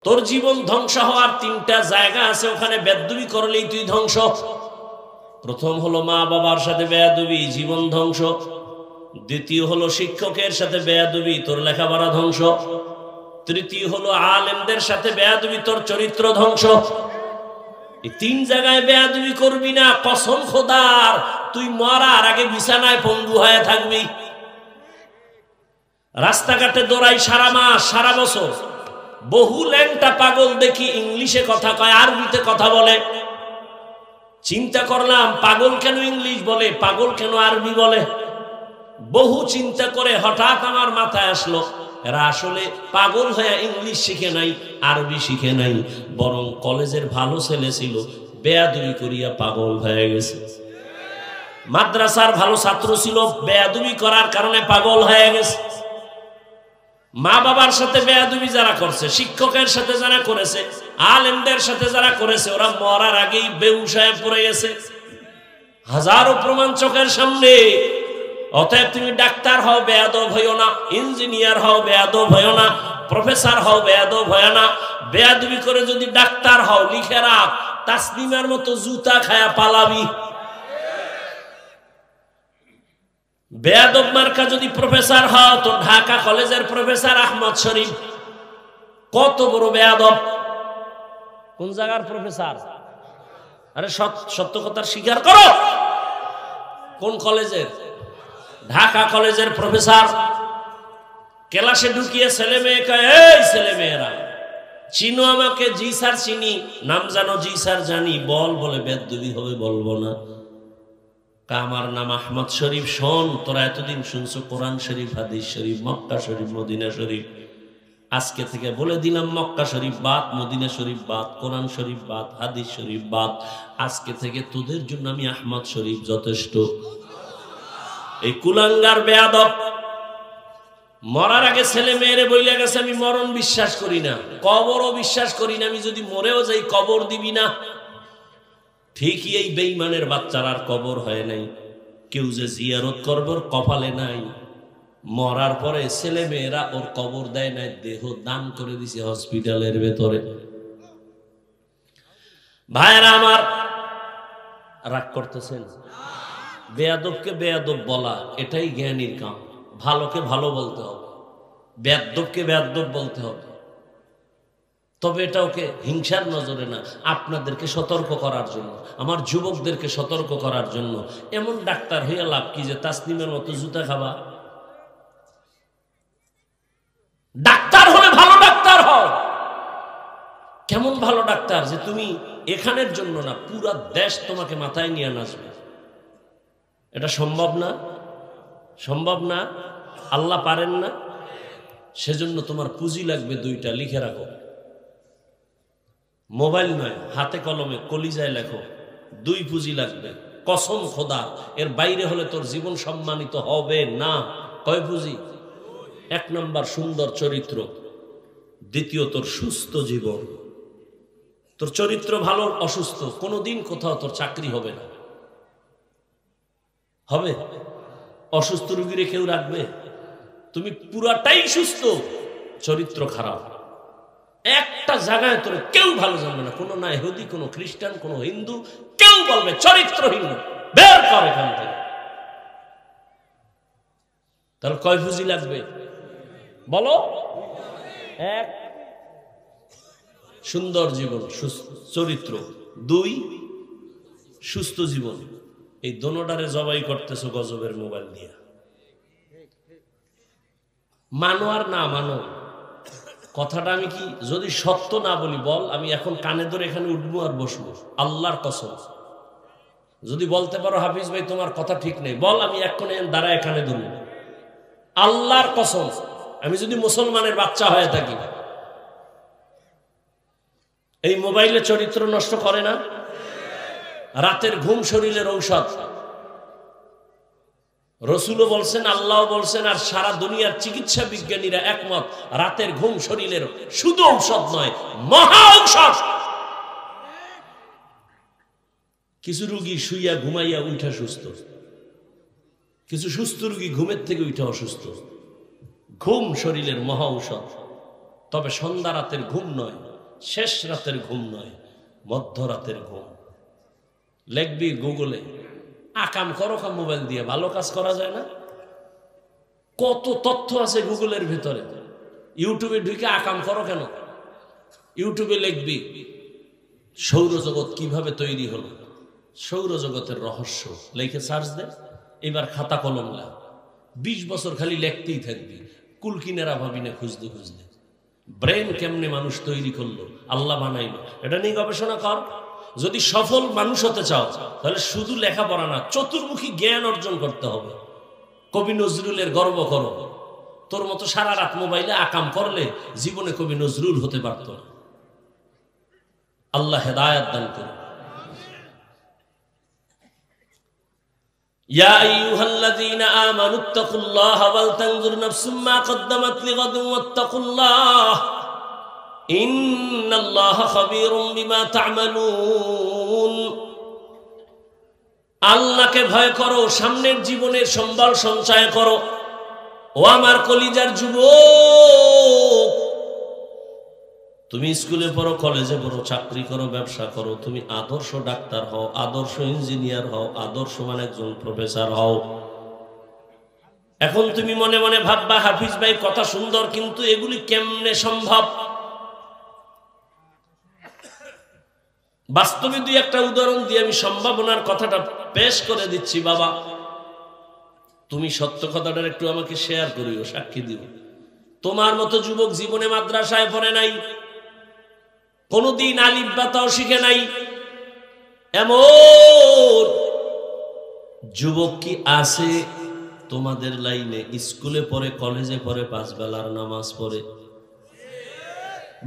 তোর জীবন ধ্বংস হওয়ার তিনটা জায়গা আছে, ওখানে বেয়াদবি করলেই তুই ধ্বংস। প্রথম হলো মা বাবার সাথে বেয়াদবি, জীবন ধ্বংস। দ্বিতীয় হলো শিক্ষকের সাথে বেয়াদবি, তোর লেখাপড়া ধ্বংস। তৃতীয় হলো আলেমদের সাথে বেয়াদবি, তোর চরিত্র ধ্বংস। এই তিন জায়গায় বেয়াদবি করবি না, কসম খোদার তুই মরার আগে বিছানায় পঙ্গু হয়ে থাকবি। রাস্তাঘাটে দৌড়াই সারা মাস সারা বছর, বহু ল্যাংটা পাগল দেখি ইংলিশে কথা কয়, আরবিতে কথা বলে। চিন্তা করলাম পাগল কেন ইংলিশ বলে, পাগল কেন আরবি বলে। বহু চিন্তা করে হঠাৎ আমার মাথায় আসলো, এরা আসলে পাগল হয়ে ইংলিশ শিখে নাই, আরবি শিখে নাই, বরং কলেজের ভালো ছেলে ছিল, বেয়াদবি করিয়া পাগল হয়ে গেছে। মাদ্রাসার ভালো ছাত্র ছিল, বেয়াদবি করার কারণে পাগল হয়ে গেছে। মা বাবার সাথে বেয়াদবি যারা করছে, শিক্ষকের সাথে যারা করেছে, আলেমদের সাথে যারা করেছে, ওরা মরার আগেই বেহুশ হয়ে পড়ে গেছে। হাজারো প্রমাণ চোখের সামনে। অতএব তুমি ডাক্তার হও, বেয়াদব হইও না। ইঞ্জিনিয়ার হও, বেয়াদব হইও না। প্রফেসর হও, বেয়াদব হইও না। বেয়াদবি করে যদি ডাক্তার হও, লিখে রাখ, তাসলিমার মতো জুতা খায়া পালাবি। বেয়াদব মার্কা যদি প্রফেসর হও, তো ঢাকা কলেজের প্রফেসর আহমদ শরীফ কত বড় বেয়াদব। কোন জায়গার প্রফেসর? আরে সত্য কথার স্বীকার করো। কোন কলেজের? ঢাকা কলেজের প্রফেসর। ক্লাসে ঢুকিয়ে ছেলে মেয়েকে, এই ছেলে মেয়েরা চিনো আমাকে? জি স্যার চিনি। নাম জানো? জি স্যার জানি। বল। বলে বেয়াদবি হবে, বলবো না। আমার নাম আহমদ শরীফ। শোন, তোরা এতদিন শুনছো কোরআন শরীফ, হাদিস শরীফ, মক্কা শরীফ, মদিনা শরীফ। আজকে থেকে বলে দিলাম, মক্কা শরীফ বাদ, মদিনা শরীফ বাদ, কোরআন শরীফ বাদ, হাদিস শরীফ বাদ। আজকে থেকে তোদের জন্য আমি আহমদ শরীফ যথেষ্ট। এই কুলাঙ্গার বেয়াদব মরার আগে ছেলে মেয়েরে বইলে গেছে, আমি মরণ বিশ্বাস করি না, কবরও বিশ্বাস করি না, আমি যদি মরেও যাই কবর দিবি না। ঠিকই এই বেঈমানের বাচ্চার আর কবর হয় নাই। কেউ যে জিয়ারত করবে ওর কপালে নাই। মরার পরে ছেলে মেয়েরা ওর কবর দেয় নাই, দেহ দান করে দিছে হসপিটালের ভেতরে। ভাইরা আমার, রাগ করতেছেন? বেয়াদবকে বেয়াদব বলা এটাই জ্ঞানীর কাম। ভালোকে ভালো বলতে হবে, বেয়াদবকে বেয়াদব বলতে হবে। তবে এটা ওকে হিংসার নজরে না, আপনাদেরকে সতর্ক করার জন্য, আমার যুবকদেরকে সতর্ক করার জন্য। এমন ডাক্তার হইয়া লাভ কি যে তাসলিমের মতো জুতা খাবা? ডাক্তার হলে ভালো ডাক্তার হও। কেমন ভালো ডাক্তার যে তুমি এখানের জন্য না, পুরা দেশ তোমাকে মাথায় নিয়ে নাচবে। এটা সম্ভব না? সম্ভব না? আল্লাহ পারেন না? সেজন্য তোমার পুঁজি লাগবে দুইটা, লিখে রাখো। মোবাইল নয়, হাতে কলমে কলিজায় লেখো। দুই পুঁজি লাগবে, কসম খোদা। এর বাইরে হলে তোর জীবন সম্মানিত হবে না। কয় পুঁজি? এক নম্বর সুন্দর চরিত্র, দ্বিতীয় তোর সুস্থ জীবন। তোর চরিত্র ভালো, অসুস্থ, কোনোদিন কোথাও তোর চাকরি হবে না। হবে? অসুস্থ রুগীরে কেউ রাখবে? তুমি পুরাটাই সুস্থ, চরিত্র খারাপ, একটা জায়গায় তোর কেউ ভালো জানবে না। কোনো না ইহুদি, কোনো খ্রিস্টান, কোনো হিন্দু, কেউ বলবে চরিত্রহীন, বের কর এখান থেকে। তাহলে কয় পুঁজি লাগবে বলো? এক, সুন্দর জীবন, চরিত্র। দুই, সুস্থ জীবন। এই দোনোটারে জবাই করতেছো গজবের মোবাইল দিয়ে। মানো আর না মানো, কথাটা আমি কি যদি সত্য না বলি বল, আমি এখন কানে ধরে এখানে উঠবো আর বসবো, আল্লাহর কসম। যদি বলতে পারো হাফিজ ভাই তোমার কথা ঠিক নেই, বল, আমি এক্ষুনি দাঁড়ায় কানে ধরবো, আল্লাহর কসম। আমি যদি মুসলমানের বাচ্চা হয়ে থাকি। এই মোবাইলে চরিত্র নষ্ট করে না? রাতের ঘুম শরীরের ঔষধ। রসুলও বলছেন, আল্লাহ বলছেন, আর সারা দুনিয়ার চিকিৎসা বিজ্ঞানীরা একমত, রাতের ঘুম শরীরের শুধু ঔষধ নয়, মহা ঔষধ। কিছু রোগী শুইয়া ঘুমাইয়া উঠা সুস্থ, কিছু সুস্থ রোগী ঘুমের থেকে উঠা অসুস্থ। ঘুম শরীরের মহা ঔষধ, তবে সন্ধ্যা রাতের ঘুম নয়। শেষ রাতের ঘুম নয়, মধ্যরাতের ঘুম। লিখবি গুগলে, আকাম করো কা মোবাইল দিয়ে, ভালো কাজ করা যায় না? কত তথ্য আছে গুগলের ভিতরে। ইউটিউবে ঢুকে আকাম করো কেন? ইউটিউবে লিখবি সৌরজগৎ কিভাবে তৈরি হলো, সৌরজগতের রহস্য, লিখে সার্চ দে। এবার খাতা কলম লা, 20 বছর খালি লিখতেই থাকবি, কুলকিনেরা ভাবি না খুঁজতে খুঁজতে। ব্রেন কেমনে মানুষ তৈরি করলো, আল্লাহ বানাইলো, এটা নিয়ে গবেষণা কর। যদি সফল মানুষ হতে চাও তাহলে শুধু লেখাপড়া না, চতুর্মুখী জ্ঞান অর্জন করতে হবে। কবি নজরুলের গর্ব করো। তোর মতো সারা রাত মোবাইলে আকাম করলে জীবনে কবি নজরুল হতে পারত না। আল্লাহ হেদায়েত দান করুন। ইয়া আইয়ুহাল্লাযীনা আমানুত্তাকুল্লাহা ওয়াল তানজুর নাফসুম মা কদ্দামাত লিগাদিন ওয়াত্তাকুল্লাহ ইন্নাল্লাহা খাবীরুম বিমা তা'মালুন। আল্লাহকে ভয় করো, সামনের জীবনের সম্বল সঞ্চয় করো। ও আমার কলিজার যুবক, তুমি স্কুলে পড়ো, কলেজে পড়ো, চাকরি করো, ব্যবসা করো, তুমি আদর্শ ডাক্তার হও, আদর্শ ইঞ্জিনিয়ার হও, আদর্শ একজন প্রফেসর হও। এখন তুমি মনে মনে ভাববা হাফিজ ভাই কথা সুন্দর, কিন্তু এগুলি কেমনে সম্ভব? বাস্তবে দুই একটা উদাহরণ দিয়ে আমি সম্ভাবনার কথাটা পেশ করে দিচ্ছি। বাবা, তুমি সত্য কথাটা একটু আমাকে শেয়ার করিও, সাক্ষী দিও। তোমার মতো যুবক জীবনে মাদ্রাসায় পড়ে নাই, কোনদিন আলিফ বা তাও শিখে নাই, এমন যুবক কি আছে তোমাদের লাইনে? স্কুলে পড়ে, কলেজে পড়ে, 5 বেলার নামাজ পড়ে,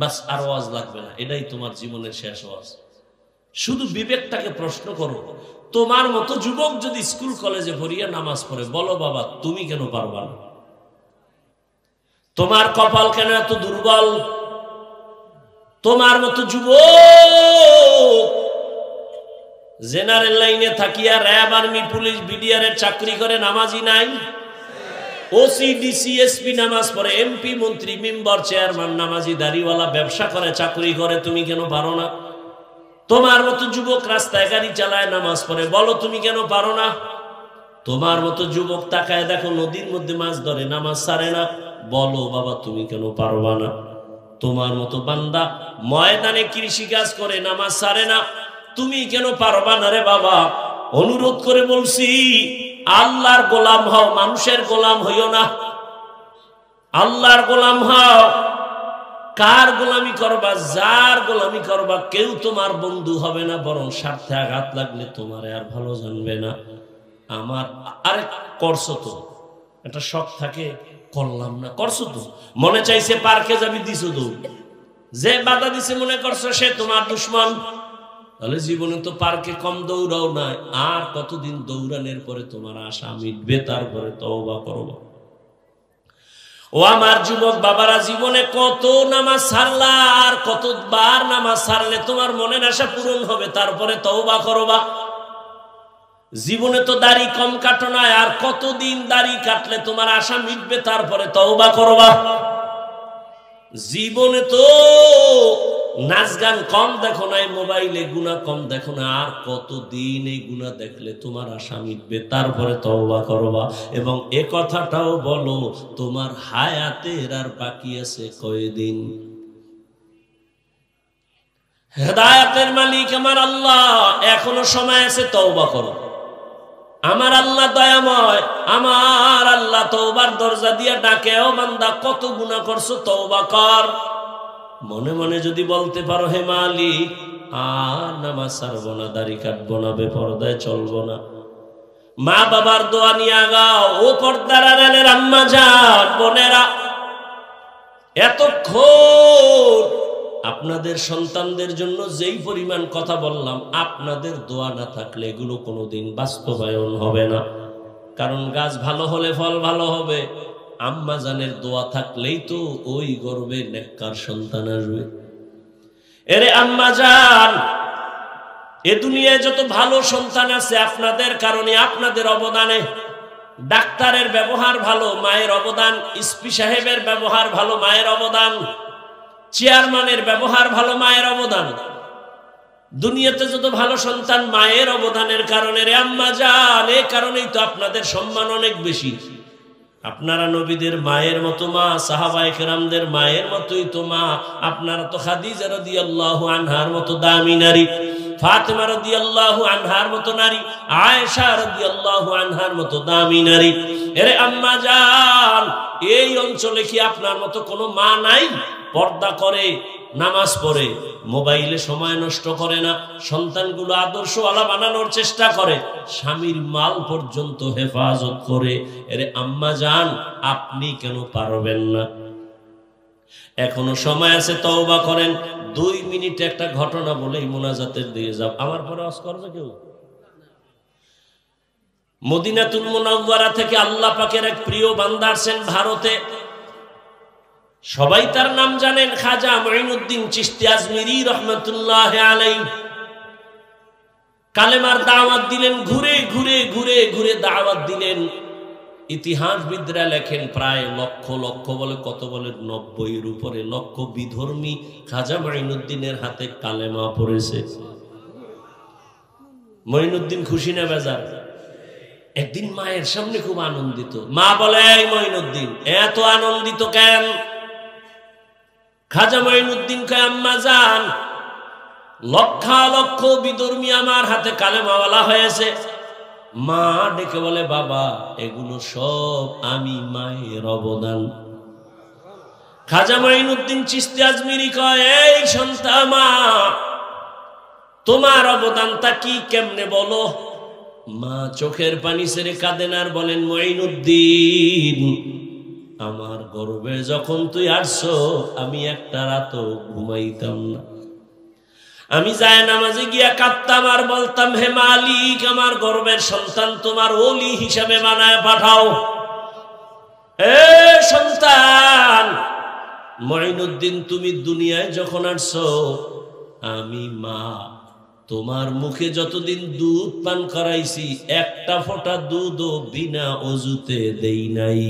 বাস আর ওয়াজ লাগবে না, এটাই তোমার জীবনের শেষ ওয়াজ। শুধু বিবেকটাকে প্রশ্ন করো, তোমার মতো যুবক যদি স্কুল কলেজে পড়িয়া নামাজ পড়ে, বলো বাবা তুমি কেন পারবা না? তোমার কপাল কেন এত দুর্বল? তোমার মতো যুবক জেনারেল লাইনে থাকিয়া র্যাব, আর্মি, পুলিশ, বিডিআর এর চাকরি করে, নামাজি নাই। ওসি, ডিসি, এসপি নামাজ পড়ে, এমপি, মন্ত্রী, মেম্বার, চেয়ারম্যান নামাজি, দাড়িওয়ালা, ব্যবসা করে, চাকরি করে, তুমি কেন পারো না? তোমার মতো যুবক রাস্তায় গাড়ি চালায়, নামাজ পড়ে, বলো তুমি কেন পারো না? তোমার মতো যুবক তাকায় দেখো নদীর মধ্যে মাছ ধরে, নামাজ ছাড়ে না, বলো বাবা তুমি কেন পারবা না? তোমার মতো বান্দা ময়দানে কৃষি কাজ করে, নামাজ ছাড়ে না, তুমি কেন পারবা না রে বাবা? অনুরোধ করে বলছি, আল্লাহর গোলাম হও, মানুষের গোলাম হইও না। আল্লাহর গোলাম হও। কার গোলামি করবা? যার গোলামি করবা, কেউ তোমার বন্ধু হবে না, বরং স্বার্থে আঘাত লাগলে তোমারে আর ভালো জানবে না। আমার আরে করছো তো, একটা শখ থাকে, করলাম না, করছো তো, মনে চাইছে পার্কে যাবি, দিছো তো, যে বাধা দিছে মনে করছো সে তোমার দুশ্মন। তাহলে জীবনে তো পার্কে কম দৌড়াও নাই, আর কতদিন দৌড়ানোর পরে তোমার আশা মিটবে? তারপরে তওবা করবা। ও আমার যুবক বাবারা, জীবনে কত নামাজ ছাড়লা, আর কতবার নামাজ ছাড়লে তোমার মনের আশা পূরণ হবে? তারপরে তওবা করবা। জীবনে তো দাড়ি কম কাটো না, আর কতদিন দাড়ি কাটলে তোমার আশা মিটবে? তারপরে তওবা করবা। জীবনে তো নাচ গান কম দেখো না, মোবাইলে গুনাহ কম দেখো না, আর কতদিন এই গুনাহ দেখলে তোমার আশা মিটবে? তারপরে তওবা করবা। এবং এ কথাটাও বলো, তোমার হায়াতের আর বাকি আছে কয়দিন? হেদায়েতের মালিক আমার আল্লাহ, এখনো সময় আছে, তওবা করো। আমার আল্লাহ দয়াময়, আমার আল্লাহ তওবার দরজা দিয়া ডাকে, ও বান্দা কত গুনাহ করছো, তওবা কর। মনে মনে যদি বলতে পারো, হে মালিক আর নামাজ ছাড়বো না, দাড়ি কাটবো না, বেপরদায় চলবো না, মা বাবার দোয়া নিয়ে আগাও। ও পর্দার আড়ালের আম্মা জান, বোনেরা, এতক্ষণ আপনাদের সন্তানদের জন্য যেই পরিমাণ কথা বললাম, আপনাদের দোয়া না থাকলে এগুলো কোনোদিন বাস্তবায়ন হবে না। কারণ গাছ ভালো হলে ফল ভালো হবে, আম্মা জানের দোয়া থাকলেই তো ওই গর্বে নেককার সন্তান আসবে। এরে আম্মা জান, এ দুনিয়ায় যত ভালো সন্তান আছে আপনাদের কারণে, আপনাদের অবদানে। ডাক্তারের ব্যবহার ভালো, মায়ের অবদান। এসপি সাহেবের ব্যবহার ভালো, মায়ের অবদান। চেয়ারম্যানের ব্যবহার ভালো, মায়ের অবদান। দুনিয়াতে যত ভালো সন্তান মায়ের অবদানের কারণে রে আম্মা জান, এই কারণেই তো আপনাদের সম্মান অনেক বেশি। আপনারা নবীদের মায়ের মতো মা, সাহাবায়ে কেরামদের মায়ের মতোই তো মা। আপনারা তো খাদিজা রাদিয়াল্লাহু আনহার মতো দামি নারী, ফাতেমা রাদিয়াল্লাহু আনহার মতো নারী, আয়েশা রাদিয়াল্লাহু আনহার মতো দামি নারী। এরে আম্মা জান, এই অঞ্চলে কি আপনার মতো কোনো মা নাই? পর্দা করে, নামাজ পড়ে, মোবাইলে সময় নষ্ট করে না, সন্তানগুলো আদর্শওয়ালা বানানোর চেষ্টা করে, স্বামীর মাল পর্যন্ত হেফাজত করে। এরে আম্মা জান, আপনি কেন পারবেন না? এখনো সময় আছে, তওবা করেন। 2 মিনিটে একটা ঘটনা বলেই মোনাজাতের দিয়ে যাব। আমার পরে ওয়াজ করবে কেউ? মদিনাতুল মুনাওয়ারা থেকে আল্লাহ পাকের এক প্রিয় বান্দা আসেন ভারতে। সবাই তার নাম জানেন, খাজা মুঈনুদ্দিন চিশতি আজমিরি রহমাতুল্লাহ আলাইহি। কালেমার দাওয়াত দিলেন, ঘুরে ঘুরে ঘুরে ঘুরে দাওয়াত দিলেন। ইতিহাসবিদরা লেখেন প্রায় লক্ষ লক্ষ, বলে কত, বলে 90-এর উপরে লক্ষ বিধর্মী খাজা মুঈনুদ্দিনের হাতে কালেমা পড়েছে। মুঈনুদ্দিন খুশি না বেজার? একদিন মায়ের সামনে খুব আনন্দিত। মা বলে, এই মুঈনুদ্দিন এত আনন্দিত কেন? খাজা মুঈনুদ্দিন কয়, আম্মা জান, লক্ষ লক্ষ বিধর্মী আমার হাতে কালেমাওয়ালা হয়েছে। মা ডেকে বলে, বাবা এগুলো সব আমি মায়ের অবদান। খাজা মুঈনুদ্দিন চিশতি আজমিরি কয়, এই সন্তান মা, তোমার অবদানটা কি, কেমনে বলো? মা চোখের পানি ছেড়ে কাঁদেন আর বলেন, মুঈনুদ্দিন, আমার গর্বে যখন তুই আসছো আমি একটা রাতও ঘুমাইতাম না। আমি যায় নামাজে গিয়া কাঁদতাম আর বলতাম, হে মালিক, আমার গর্বের সন্তান তোমার ওলি হিসাবে বানায় পাঠাও। এ সন্তান মুঈনুদ্দিন, তুমি দুনিয়ায় যখন আসছো আমি মা তোমার মুখে যতদিন দুধ পান করাইছি, একটা ফোঁটা দুধও বিনা অজুতে দেই নাই।